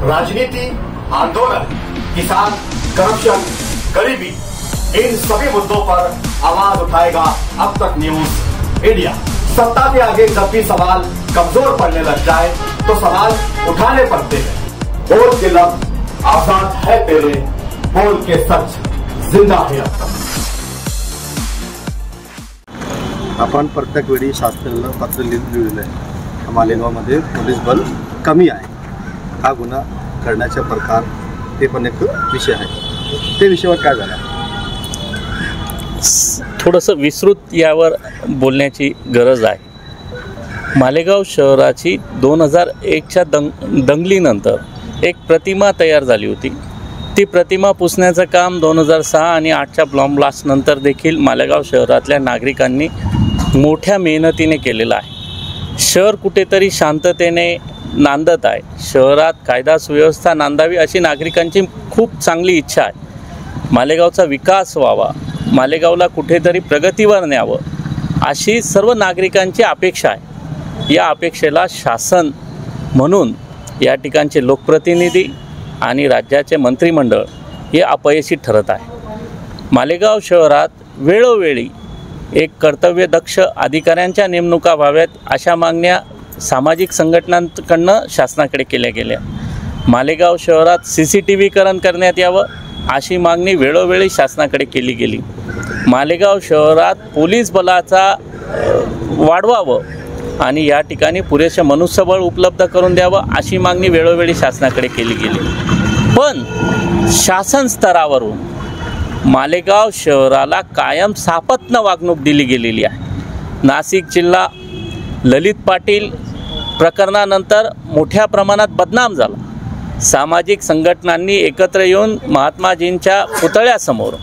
राजनीति, आंदोलन, किसान, करप्शन, गरीबी, इन सभी मुद्दों पर आवाज उठाएगा अब तक न्यूज इंडिया। सत्ता के आगे जब भी सवाल कमजोर पड़ने लग जाए तो सवाल उठाने पड़ते हैं। बोल के लफ्ज आजाद है तेरे, बोल के सच जिंदा है अब तक। आपण प्रत्येक वेळी शासनाला पत्र लिहिलेलं आहे, मालेगावमध्ये पोलीस बल कमी आहे, हा गुन्हा करण्याचा प्रकार ते पण एक विषय आहे। ते विषयावर काय झालं? थोडंसं विस्तृत यावर बोलण्याची गरज आहे। मालेगाव शहराची 2001च्या दंगलीनंतर एक प्रतिमा तयार झाली होती। ती प्रतिमा पुसण्याचं काम 2006 आणि 8च्या बॉम्ब ब्लास्ट नंतर देखील मालेगाव शहरातल्या नागरिकांनी मोठ्या मेहनतीने केलेलं आहे। शहर कुठेतरी शांततेने नांदत आहे। शहरात कायदा सुव्यवस्था नांदावी अशी नागरिकांची खूप चांगली इच्छा आहे। मालेगावचा विकास व्हावा, मालेगावला कुठेतरी प्रगतीवर न्यावं अशी सर्व नागरिकांची अपेक्षा आहे। या अपेक्षेला शासन म्हणून या ठिकाणचे लोकप्रतिनिधी आणि राज्याचे मंत्रिमंडळ हे अपयशी ठरत आहे। मालेगाव शहरात वेळोवेळी एक कर्तव्यदक्ष अधिकाऱ्यांच्या नेमणुका व्हाव्यात अशा मागण्या सामाजिक संघटनांकडून शासनाकडे केल्या गेल्या। मालेगाव शहरात CCTVकरण करण्यात यावं अशी मागणी वेळोवेळी शासनाकडे केली गेली। मालेगाव शहरात पोलीस बलाचा वाढवावं आणि या ठिकाणी पुरेसे मनुष्यबळ उपलब्ध करून द्यावं अशी मागणी वेळोवेळी शासनाकडे केली गेली। पण शासन स्तरावरून मालेगाव शहराला कायम सापत्न वागणूक दिली गेलेली आहे। नाशिक जिल्हा ललित पाटील प्रकरणानंतर मोठ्या प्रमाणात बदनाम झाला। सामाजिक संघटनांनी एकत्र येऊन महात्माजींच्या पुतळ्यासमोर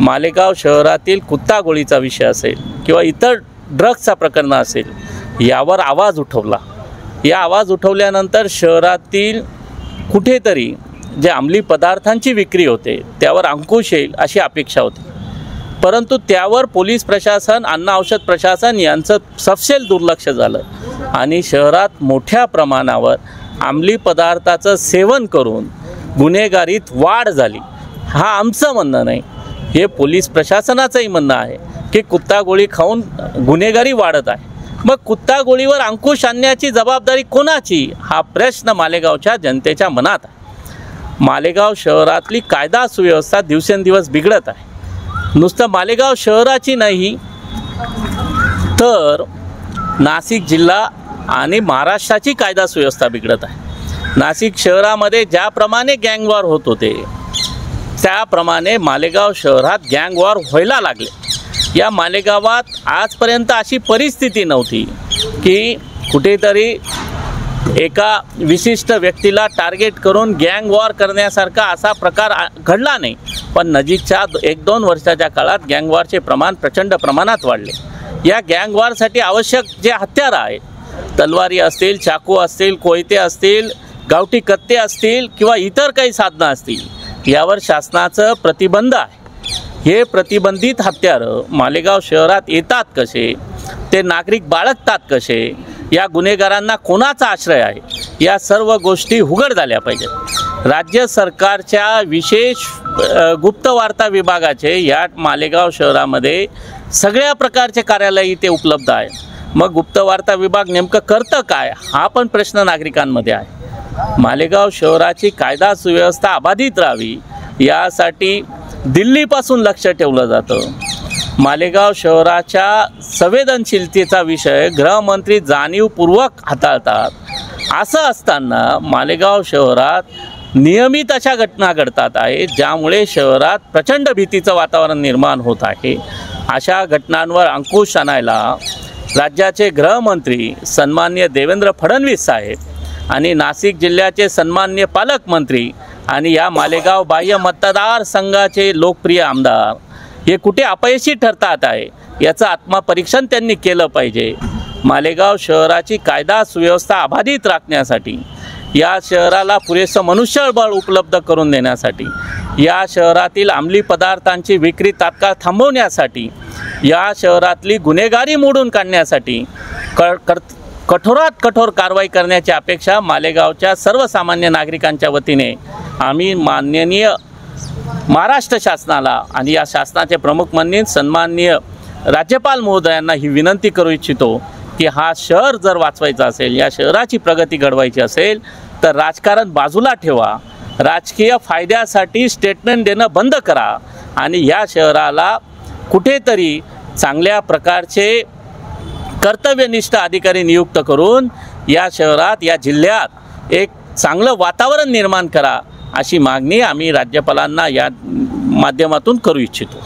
मालेगाव शहरातील कुत्ता गोळीचा विषय असेल किंवा इतर ड्रग्सचा प्रकरण असेल यावर आवाज उठवला। या आवाज उठवल्यानंतर शहरातील कुठेतरी जे अंमली पदार्थांची विक्री होते त्यावर अंकुश येईल अशी अपेक्षा होती, परंतु त्यावर पोलीस प्रशासन, अन्न औषध प्रशासन यांचं सपशेल दुर्लक्ष झालं आणि शहरात मोठ्या प्रमाणावर अंमली पदार्थाचं सेवन करून गुन्हेगारीत वाढ झाली। हा आमचं म्हणणं नाही, हे पोलीस प्रशासनाचंही म्हणणं आहे की कुत्ता गोळी खाऊन गुन्हेगारी वाढत आहे। मग कुत्ता गोळीवर अंकुश आणण्याची जबाबदारी कोणाची हा प्रश्न मालेगावच्या जनतेच्या मनात आहे। मालेगाव शहरातली कायदा सुव्यवस्था दिवसेंदिवस बिघडत आहे। नुसतं मालेगाव शहराची नाही तर नाशिक जिल्हा आणि महाराष्ट्राची कायदा सुव्यवस्था बिघडत आहे। नाशिक शहरामध्ये ज्याप्रमाणे गँगवॉर होत होते त्याप्रमाणे मालेगाव शहरात गँगवॉर व्हायला लागले। या मालेगावात आजपर्यंत अशी परिस्थिती नव्हती की कुठेतरी एका विशिष्ट व्यक्तीला टार्गेट करून गँगवॉर करण्यासारखा असा प्रकार घडला नाही, पण नजीकच्या 1-2 वर्षाच्या काळात गँगवॉरचे प्रमाण प्रचंड प्रमाणात वाढले। या गँगवॉरसाठी आवश्यक जे हत्यारं आहेत, तलवारी असतील, चाकू असतील, कोयते असतील, गावठी कत्ते असतील किंवा इतर काही साधनं असतील, यावर शासनाचं प्रतिबंध आहे। हे प्रतिबंधित हत्यारं मालेगाव शहरात येतात कसे, ते नागरिक बाळगतात कसे, या गुन्हेगारांना कोणाचा आश्रय आहे, या सर्व गोष्टी उघड झाल्या पाहिजेत। राज्य सरकारच्या विशेष गुप्तवार्ता विभागाचे या मालेगाव शहरामध्ये सगळ्या प्रकारचे कार्यालय इथे उपलब्ध आहेत। मग गुप्तवार्ता विभाग नेमकं करतं काय हा पण प्रश्न नागरिकांमध्ये आहे। मालेगाव शहराची कायदा सुव्यवस्था अबाधित राहावी यासाठी दिल्लीपासून लक्ष ठेवलं जातं। मालेगाव शहराच्या संवेदनशीलतेचा विषय गृहमंत्री जाणीवपूर्वक हाताळतात। असं असताना मालेगाव शहरात नियमित अशा घटना घडतात आहेत ज्यामुळे शहरात प्रचंड भीतीचं वातावरण निर्माण होत आहे। अशा घटनांवर अंकुश आणायला राज्याचे गृहमंत्री सन्माननीय देवेंद्र फडणवीस साहेब आणि नाशिक जिल्ह्याचे सन्माननीय पालकमंत्री आणि या मालेगाव बाह्य मतदारसंघाचे लोकप्रिय आमदार हे कुठे अपयशी ठरतात आहे याचं आत्मपरीक्षण त्यांनी केलं पाहिजे। मालेगाव शहराची कायदा सुव्यवस्था अबाधित राखण्यासाठी, या शहराला पुरेसं मनुष्यबळ उपलब्ध करून देण्यासाठी, या शहरातील अंमली पदार्थांची विक्री तात्काळ थांबवण्यासाठी, या शहरातली गुन्हेगारी मोडून काढण्यासाठी कठोरात कठोर कारवाई करण्याची अपेक्षा मालेगावच्या सर्वसामान्य नागरिकांच्या वतीने आम्ही माननीय महाराष्ट्र शासनाला आणि या शासनाचे प्रमुख म्हणून सन्माननीय राज्यपाल महोदयांना ही विनंती करू इच्छितो की हा शहर जर वाचवायचा असेल, या शहराची प्रगती घडवायची असेल तर राजकारण बाजूला ठेवा, राजकीय फायद्यासाठी स्टेटमेंट देणं बंद करा आणि या शहराला कुठेतरी चांगल्या प्रकारचे कर्तव्यनिष्ठ अधिकारी नियुक्त करून या शहरात, या जिल्ह्यात एक चांगलं वातावरण निर्माण करा, अशी मागणी आम्ही राज्यपालांना या माध्यमातून करू इच्छितो.